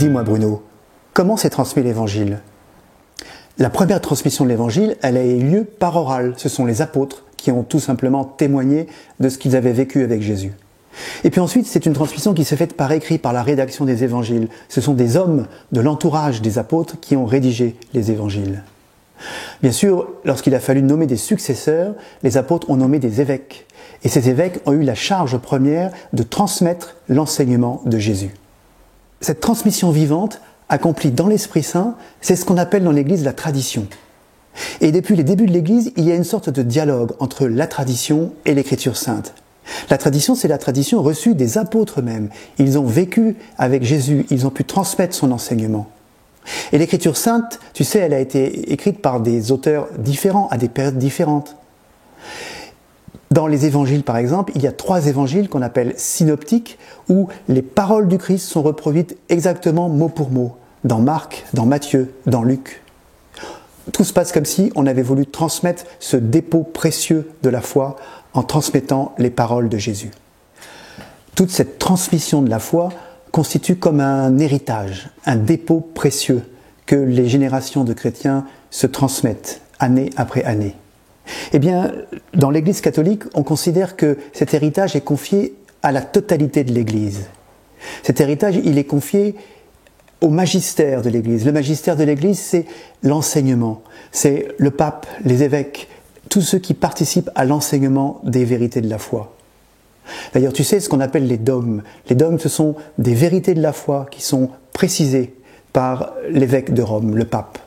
Dis-moi Bruno, comment s'est transmis l'Évangile? La première transmission de l'Évangile, elle a eu lieu par oral. Ce sont les apôtres qui ont tout simplement témoigné de ce qu'ils avaient vécu avec Jésus. Et puis ensuite, c'est une transmission qui s'est faite par écrit, par la rédaction des évangiles. Ce sont des hommes de l'entourage des apôtres qui ont rédigé les évangiles. Bien sûr, lorsqu'il a fallu nommer des successeurs, les apôtres ont nommé des évêques. Et ces évêques ont eu la charge première de transmettre l'enseignement de Jésus. Cette transmission vivante, accomplie dans l'Esprit Saint, c'est ce qu'on appelle dans l'Église la tradition. Et depuis les débuts de l'Église, il y a une sorte de dialogue entre la tradition et l'Écriture sainte. La tradition, c'est la tradition reçue des apôtres eux-mêmes. Ils ont vécu avec Jésus, ils ont pu transmettre son enseignement. Et l'Écriture sainte, tu sais, elle a été écrite par des auteurs différents, à des périodes différentes. Dans les évangiles, par exemple, il y a 3 évangiles qu'on appelle synoptiques, où les paroles du Christ sont reproduites exactement mot pour mot, dans Marc, dans Matthieu, dans Luc. Tout se passe comme si on avait voulu transmettre ce dépôt précieux de la foi en transmettant les paroles de Jésus. Toute cette transmission de la foi constitue comme un héritage, un dépôt précieux que les générations de chrétiens se transmettent année après année. Eh bien, dans l'Église catholique, on considère que cet héritage est confié à la totalité de l'Église. Cet héritage, il est confié au magistère de l'Église. Le magistère de l'Église, c'est l'enseignement. C'est le pape, les évêques, tous ceux qui participent à l'enseignement des vérités de la foi. D'ailleurs, tu sais ce qu'on appelle les dogmes. Les dogmes, ce sont des vérités de la foi qui sont précisées par l'évêque de Rome, le pape.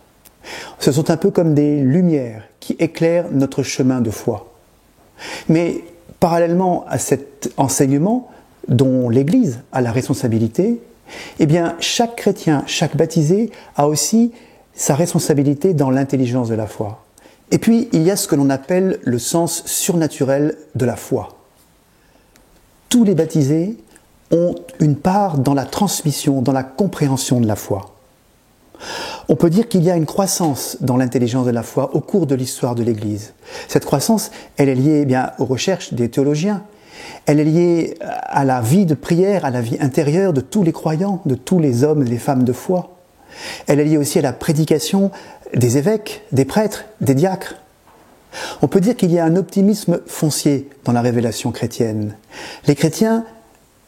Ce sont un peu comme des lumières qui éclairent notre chemin de foi. Mais parallèlement à cet enseignement dont l'Église a la responsabilité, eh bien, chaque chrétien, chaque baptisé a aussi sa responsabilité dans l'intelligence de la foi. Et puis, il y a ce que l'on appelle le sens surnaturel de la foi. Tous les baptisés ont une part dans la transmission, dans la compréhension de la foi. On peut dire qu'il y a une croissance dans l'intelligence de la foi au cours de l'histoire de l'Église. Cette croissance, elle est liée aux recherches des théologiens. Elle est liée à la vie de prière, à la vie intérieure de tous les croyants, de tous les hommes et les femmes de foi. Elle est liée aussi à la prédication des évêques, des prêtres, des diacres. On peut dire qu'il y a un optimisme foncier dans la révélation chrétienne. Les chrétiens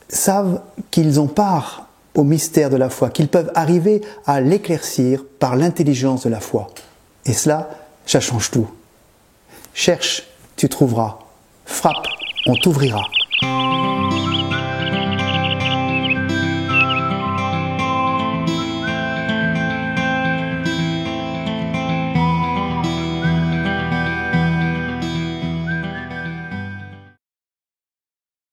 savent qu'ils ont part au mystère de la foi, qu'ils peuvent arriver à l'éclaircir par l'intelligence de la foi. Et cela, ça change tout. Cherche, tu trouveras. Frappe, on t'ouvrira.